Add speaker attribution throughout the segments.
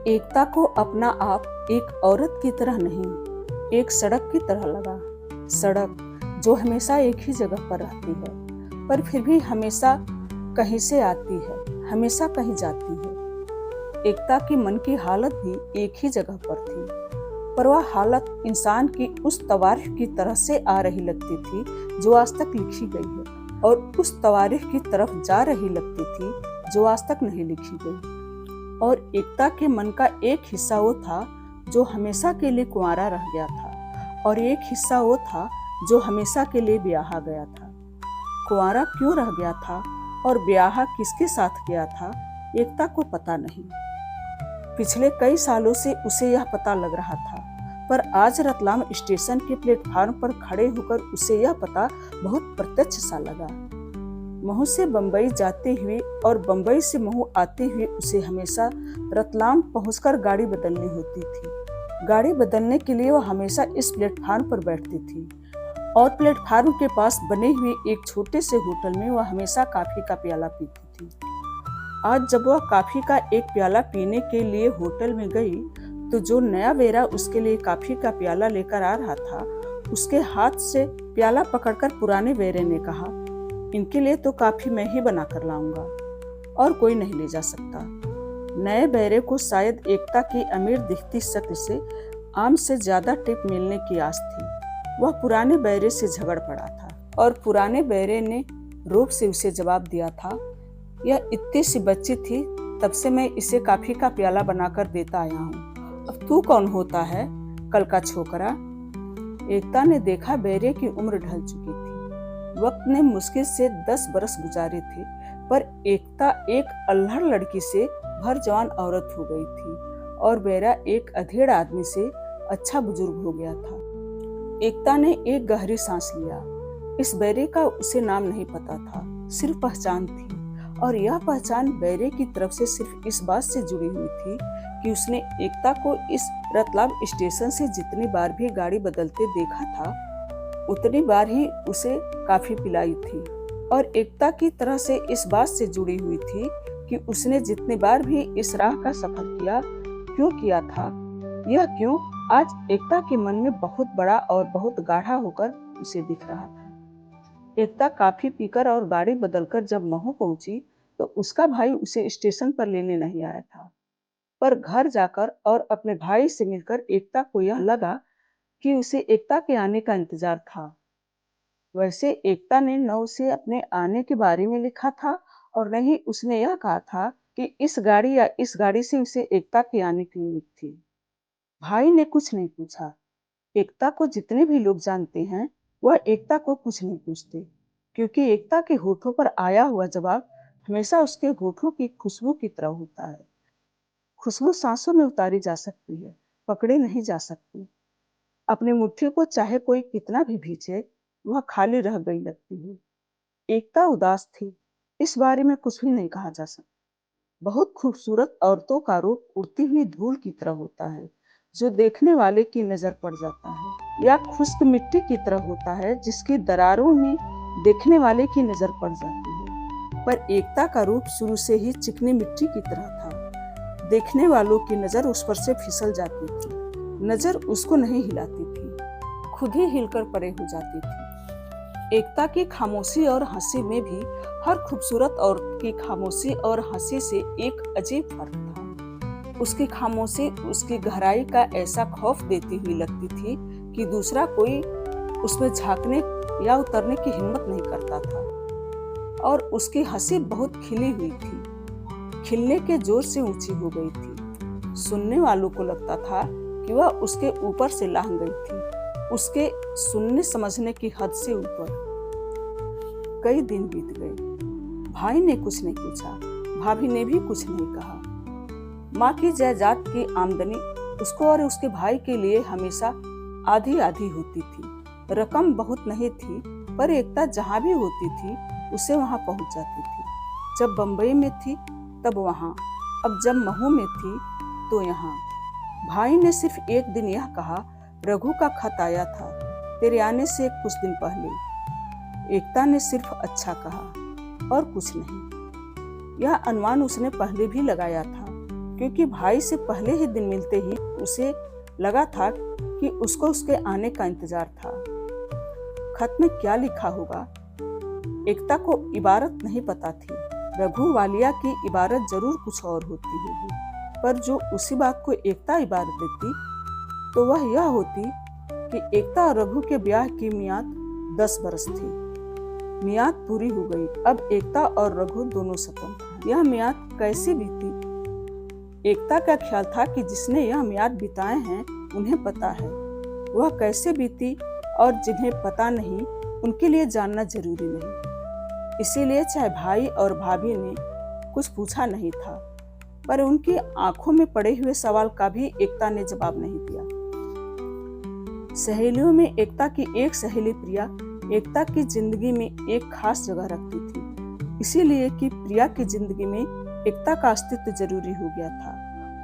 Speaker 1: एकता को अपना आप एक औरत की तरह नहीं, एक सड़क की तरह लगा। सड़क जो हमेशा एक ही जगह पर रहती है, पर फिर भी हमेशा कहीं से आती है, हमेशा कहीं जाती है। एकता की मन की हालत भी एक ही जगह पर थी, पर वह हालत इंसान की उस तवारीख की तरह से आ रही लगती थी जो आज तक लिखी गई है, और उस तवारीख की तरफ जा रही लगती थी जो आज तक नहीं लिखी गई। और एकता के मन का एक हिस्सा वो था जो हमेशा के लिए कुंवारा रह गया था, और एक हिस्सा वो था जो हमेशा के लिए ब्याहा गया था। कुंवारा क्यों रह गया था और ब्याहा किसके साथ गया था, एकता को पता नहीं। पिछले कई सालों से उसे यह पता लग रहा था, पर आज रतलाम स्टेशन के प्लेटफार्म पर खड़े होकर उसे यह पता बहुत प्रत्यक्ष सा लगा। महू से बंबई जाते हुए और बंबई से महू आते हुए उसे हमेशा रतलाम पहुंचकर गाड़ी बदलनी होती थी। गाड़ी बदलने के लिए वह हमेशा इस प्लेटफार्म पर बैठती थी, और प्लेटफार्म के पास बने हुए एक छोटे से होटल में वह हमेशा कॉफी का प्याला पीती थी। आज जब वह कॉफी का एक प्याला पीने के लिए होटल में गई, तो जो नया वेरा उसके लिए कॉफी का प्याला लेकर आ रहा था, उसके हाथ से प्याला पकड़कर पुराने वेरे ने कहा, इनके लिए तो कॉफी मैं ही बना कर लाऊंगा, और कोई नहीं ले जा सकता। नए बैरे को शायद एकता की अमीर दिखती शक्ल से आम से ज्यादा टिप मिलने की आस थी। वह पुराने बैरे से झगड़ पड़ा था, और पुराने बैरे ने रोब से उसे जवाब दिया था, यह इतनी सी बच्ची थी, तब से मैं इसे कॉफी का प्याला बनाकर देता आया हूँ। अब तू कौन होता है, कल का छोकरा। एकता ने देखा बैरे की उम्र ढल चुकी थी। वक्त ने मुश्किल से 10 बरस गुजारे थे, पर एकता एक अल्हड़ लड़की से भर जवान औरत हो गई थी, और बैरा एक अधेड़ आदमी से अच्छा बुजुर्ग हो गया था। एकता ने एक गहरी सांस लिया। इस बैरे का उसे नाम नहीं पता था, सिर्फ पहचान थी, और यह पहचान बैरे की तरफ से सिर्फ इस बात से जुड़ी हुई थी कि उसने एकता को इस रतलाम स्टेशन से जितनी बार भी गाड़ी बदलते देखा था, उतनी बार ही उसे कॉफी पिलाई थी, और एकता की तरह से इस बात से जुड़ी हुई थी कि उसने जितनी बार भी इस राह का सफर किया, क्यों किया था, यह क्यों आज एकता के मन में बहुत बड़ा और बहुत गाढ़ा होकर उसे दिख रहा था। एकता कॉफी पीकर और गाड़ी बदलकर जब महू पहुंची, तो उसका भाई उसे स्टेशन पर लेने नहीं आया था, पर घर जाकर और अपने भाई से मिलकर एकता को यह लगा कि उसे एकता के आने का इंतजार था। वैसे एकता ने न उसे अपने आने के बारे में लिखा था, और न ही उसने यह कहा था कि इस गाड़ी या इस गाड़ी से उसे एकता के आने की उम्मीद थी। भाई ने कुछ नहीं पूछा। एकता को जितने भी लोग जानते हैं, वह एकता को कुछ नहीं पूछते, क्योंकि एकता के होठों पर आया हुआ जवाब हमेशा उसके होठों की खुशबू की तरह होता है। खुशबू सांसों में उतारी जा सकती है, पकड़ी नहीं जा सकती। अपनी मुट्ठी को चाहे कोई कितना भी भींचे, वह खाली रह गई लगती है। एकता उदास थी, इस बारे में कुछ भी नहीं कहा जा सकता। बहुत खूबसूरत औरतों का रूप उड़ती हुई धूल की तरह होता है, जो देखने वाले की नजर पड़ जाता है, या खुश्क मिट्टी की तरह होता है जिसकी दरारों में देखने वाले की नजर पड़ जाती है। पर एकता का रूप शुरू से ही चिकनी मिट्टी की तरह था। देखने वालों की नजर उस पर से फिसल जाती थी, नजर उसको नहीं हिलाती थी, खुद ही हिलकर परे हो जाती थी। एकता की खामोशी और हंसी में भी हर खूबसूरत औरत की खामोशी और हंसी से एक अजीब फर्क था। उसकी खामोशी उसकी गहराई का ऐसा खौफ देती हुई लगती थी कि दूसरा कोई उसमें झांकने या उतरने की हिम्मत नहीं करता था। और उसकी हंसी बहुत खिली हुई थी, खिलने के जोर से ऊंची हो गई थी। सुनने वालों को लगता था कि वह उसके ऊपर से लांघ गई थी, उसके सुनने समझने की हद से ऊपर। कई दिन बीत गए। भाई ने कुछ नहीं पूछा, भाभी ने भी कुछ नहीं कहा। माँ की जायदाद की आमदनी उसको और उसके भाई के लिए हमेशा आधी आधी होती थी। रकम बहुत नहीं थी, पर एकता जहाँ भी होती थी उसे वहाँ पहुँच जाती थी। जब बंबई में थी तब वहाँ, अब जब महू में थी तो यहाँ। भाई ने सिर्फ एक दिन यह कहा, रघु का खत आया था तेरे आने से कुछ दिन पहले। एकता ने सिर्फ अच्छा कहा और कुछ नहीं। यह अनुमान उसने पहले भी लगाया था, क्योंकि भाई से पहले ही दिन मिलते ही उसे लगा था कि उसको उसके आने का इंतजार था। खत में क्या लिखा होगा, एकता को इबारत नहीं पता थी। रघु वालिया की इबारत जरूर कुछ और होती होगी, पर जो उसी बात को एकता इबारत देती तो वह यह होती कि एकता और रघु के ब्याह की मियाद 10 बरस थी। मियाद पूरी हो गई, अब एकता और रघु दोनों स्वतंत्र। यह मियाद कैसी बीती? एकता का ख्याल था कि जिसने यह मियाद बिताए हैं उन्हें पता है वह कैसे बीती, और जिन्हें पता नहीं उनके लिए जानना जरूरी नहीं। इसीलिए चाहे भाई और भाभी ने कुछ पूछा नहीं था, पर उनकी आंखों में पड़े हुए सवाल का भी एकता ने जवाब नहीं दिया। सहेलियों में एकता की एक सहेली प्रिया एकता की जिंदगी में एक खास जगह रखती थी, इसीलिए कि प्रिया की जिंदगी में एकता का अस्तित्व जरूरी हो गया था,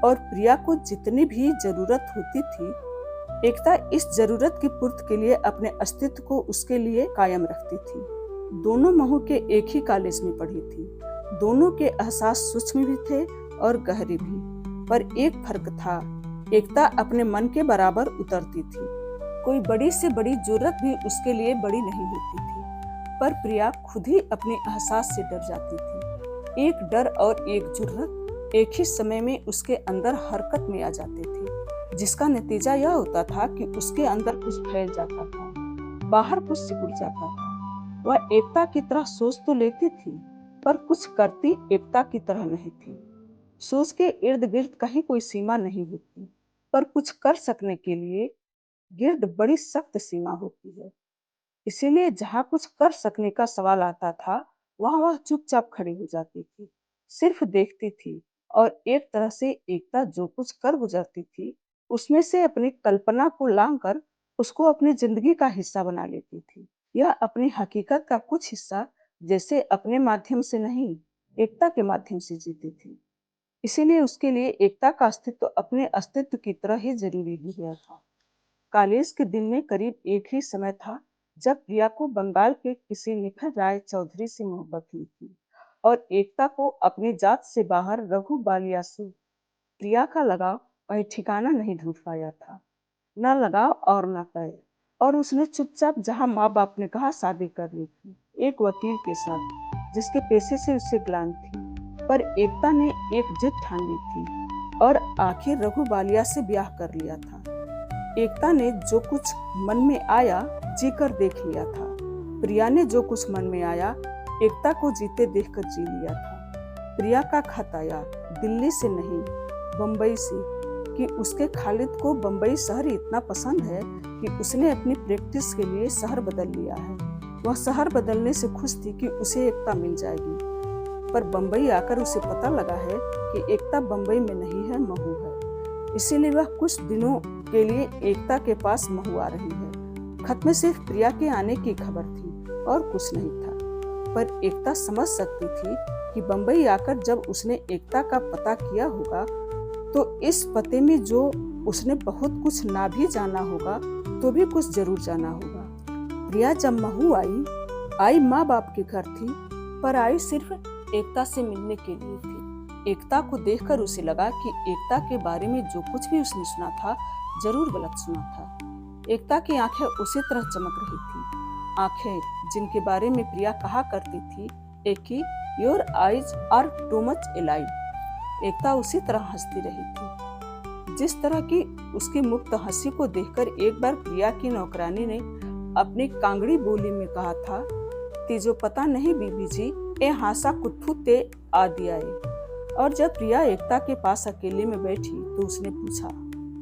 Speaker 1: और प्रिया को जितनी भी जरूरत होती थी एकता इस जरूरत की पूर्ति के लिए अपने अस्तित्व को उसके लिए कायम रखती थी। दोनों महू के एक ही कॉलेज में पढ़ी थी, दोनों के एहसास सूक्ष्म भी थे और गहरे भी, पर एक फर्क था, एकता अपने मन के बराबर उतरती थी। कोई बड़ी से बड़ी जरूरत भी उसके लिए बड़ी नहीं होती थी, पर प्रिया खुद ही अपने एहसास से डर जाती थी। एक डर और एक जरूरत एक ही समय में उसके अंदर हरकत में आ जाते थे, जिसका नतीजा यह होता था कि उसके अंदर कुछ फैल जाता था, बाहर कुछ सिकुड़ जाता था। वह एकता की तरह सोच तो लेती थी, पर कुछ करती एकता की तरह नहीं थी। सोच के इर्द गिर्द कहीं कोई सीमा नहीं होती, पर कुछ कर सकने के लिए गिर्द बड़ी सख्त सीमा होती है। इसीलिए जहाँ कुछ कर सकने का सवाल आता था वहाँ वह चुपचाप खड़ी हो जाती थी, सिर्फ देखती थी, और एक तरह से एकता जो कुछ कर गुजरती थी उसमें से अपनी कल्पना को लांघकर उसको अपनी जिंदगी का हिस्सा बना लेती थी। यह अपनी हकीकत का कुछ हिस्सा जैसे अपने माध्यम से नहीं, एकता के माध्यम से जीती थी। इसीलिए उसके लिए एकता का अस्तित्व अपने अस्तित्व की तरह ही जरूरी हो गया था। कॉलेज के दिन में करीब एक ही समय था जब प्रिया को बंगाल के किसी निखर राय चौधरी से मोहब्बत हुई थी, और एकता को अपनी जात से बाहर रघु बालिया से प्रिया का लगाव वही ठिकाना नहीं ढूंढ पाया था, न लगाव और न तय, और उसने चुपचाप जहां माँ बाप ने कहा शादी कर ली थी, एक वकील के साथ जिसके पेशे से उसे ग्लानि थी। पर एकता ने एक जिद ठान ली थी और आखिर रघु बालिया से ब्याह कर लिया था। एकता ने जो कुछ मन में आया जीकर देख लिया था, प्रिया ने जो कुछ मन में आया एकता को जीते देखकर जी लिया था। प्रिया का खत आया दिल्ली से नहीं, बम्बई से, कि उसके खालिद को बम्बई शहर इतना पसंद है कि उसने अपनी प्रैक्टिस के लिए शहर बदल लिया है। वह शहर बदलने से खुश थी कि उसे एकता मिल जाएगी, पर बम्बई आकर उसे पता लगा है कि एकता बम्बई में नहीं है, महू है। इसीलिए वह कुछ दिनों के लिए एकता के पास महू आ रही है। खत में सिर्फ प्रिया के आने की खबर थी और कुछ नहीं था, पर एकता समझ सकती थी कि बम्बई आकर जब उसने एकता का पता किया होगा तो इस पते में जो उसने बहुत कुछ ना भी जाना होगा तो भी कुछ जरूर जाना होगा। प्रिया जब महू आई माँ बाप के घर थी, पर आई सिर्फ एकता से मिलने के लिए थी। एकता को देखकर उसे लगा कि एकता के बारे में जो कुछ भी उसने सुना था जरूर गलत सुना था। एकता की आंखें उसी तरह चमक रही थी, आंखें जिनके बारे में प्रिया कहा करती थी एक ही your eyes are too much alive. Ekta उसी तरह हंसती रही थी जिस तरह की उसकी मुक्त हंसी को देखकर एक बार प्रिया की नौकरानी ने अपनी कांगड़ी बोली में कहा था, तीजो पता नहीं बीबी जी ए हासा कुट्ठू ते आ दिया है। और जब प्रिया एकता के पास अकेले में बैठी तो उसने पूछा,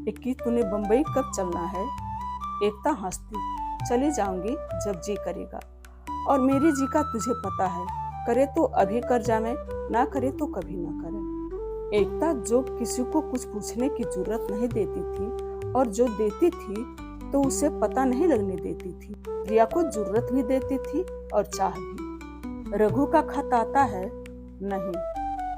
Speaker 1: इक्की तूने बम्बई कब चलना है? एकता हंसती, चली जाऊंगी जब जी करेगा, और मेरी जी का तुझे पता है, करे तो अभी कर जावे, ना करे तो कभी ना करे। एकता जो किसी को कुछ पूछने की जरूरत नहीं देती थी, और जो देती थी तो उसे पता नहीं लगने देती थी। प्रिया को जरूरत भी देती थी और चाह भी। रघु का खत आता है, नहीं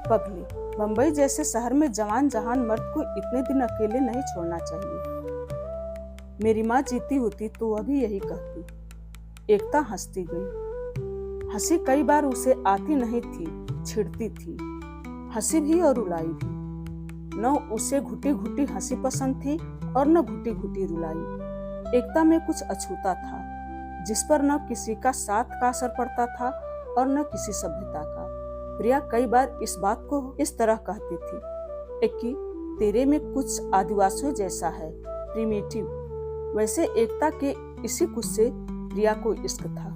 Speaker 1: पगली, बम्बई जैसे शहर में जवान जहान मर्द को इतने दिन अकेले नहीं छोड़ना चाहिए। मेरी माँ जीती होती तो वह भी यही कहती। एकता हंसती गई। हंसी कई बार उसे आती नहीं थी, छिड़ती थी, हंसी भी और रुलाई भी। न उसे घुटी घुटी हंसी पसंद थी और न घुटी घुटी रुलाई। एकता में कुछ अछूता था जिस पर न किसी का साथ का असर पड़ता था और न किसी सभ्यता का। प्रिया कई बार इस बात को इस तरह कहती थी, कि तेरे में कुछ आदिवासियों जैसा है, प्रिमिटिव। वैसे एकता के इसी कुछ से प्रिया को इश्क था।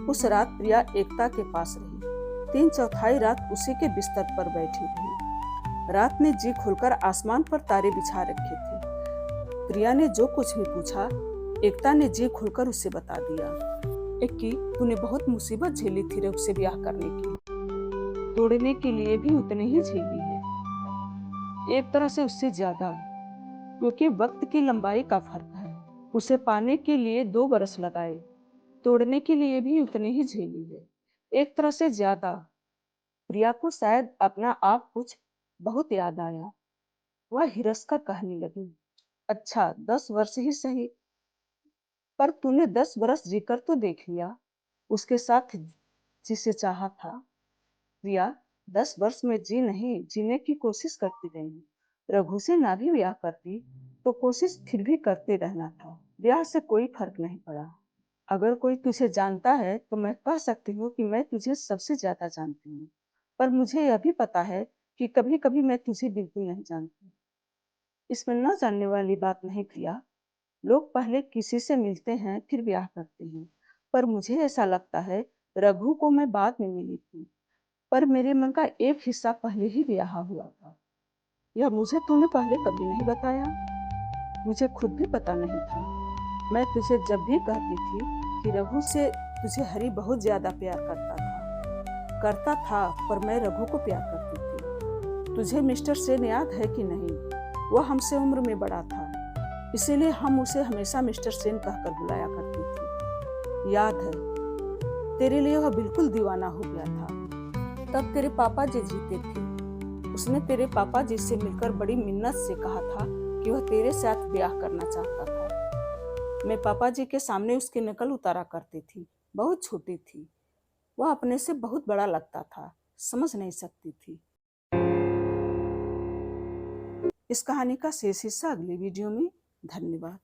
Speaker 1: उस रात प्रिया एकता के पास रही। 3/4 रात उसी के बिस्तर पर बैठी रही। रात ने जी खुलकर आसमान पर तारे बिछा रखे थे। प्रिया ने जो कुछ भी पूछा एकता ने जी खुलकर उसे बता दिया। कि तूने बहुत मुसीबत झेली थी रघु से ब्याह करने की, तोड़ने के लिए भी उतने ही झेली है, एक तरह से उससे ज्यादा, क्योंकि वक्त की लंबाई का फर्क है। उसे पाने के लिए 2 बरस लगाए, तोड़ने के लिए भी उतने ही झेली है, एक तरह से ज्यादा। प्रिया को शायद अपना आप कुछ बहुत याद आया। वह हिरसकर कहने लगी, अच्छा 10 वर्ष ही सही, पर तूने 10 बरस जीकर तो देख लिया उसके साथ जिसे चाहा था। प्रिया 10 वर्ष में जी नहीं जीने की कोशिश करती रही। रघु से ना भी ब्याह करती तो कोशिश फिर भी करते रहना था। ब्याह से कोई फर्क नहीं पड़ा। अगर कोई तुझे जानता है तो मैं कह सकती हूँ कि मैं तुझे सबसे ज्यादा जानती हूँ, पर मुझे यह भी पता है कि कभी कभी मैं तुझे बिल्कुल नहीं जानती। इसमें न जानने वाली बात नहीं प्रिया। लोग पहले किसी से मिलते हैं फिर ब्याह करते हैं, पर मुझे ऐसा लगता है रघु को मैं बाद में मिली थी, पर मेरे मन का एक हिस्सा पहले ही ब्याह हुआ था। यह मुझे तूने पहले कभी नहीं बताया, मुझे खुद भी पता नहीं था। मैं तुझे जब भी कहती थी कि रघु से तुझे हरी बहुत ज्यादा प्यार करता था, पर मैं रघु को प्यार करती थी। तुझे मिस्टर सेन याद है कि नहीं? वह हमसे उम्र में बड़ा था, इसीलिए हम उसे हमेशा मिस्टर सेन कहकर बुलाया करती थी। याद है? तेरे लिए वह बिल्कुल दीवाना हो गया था। तब तेरे पापा जी जीते थे। उसने तेरे पापा जी से मिलकर बड़ी मिन्नत से कहा था कि वह तेरे साथ ब्याह करना चाहता था। मैं पापा जी के सामने उसकी नकल उतारा करती थी। बहुत छोटी थी, वह अपने से बहुत बड़ा लगता था, समझ नहीं सकती थी। इस कहानी का शेष हिस्सा अगली वीडियो में। धन्यवाद।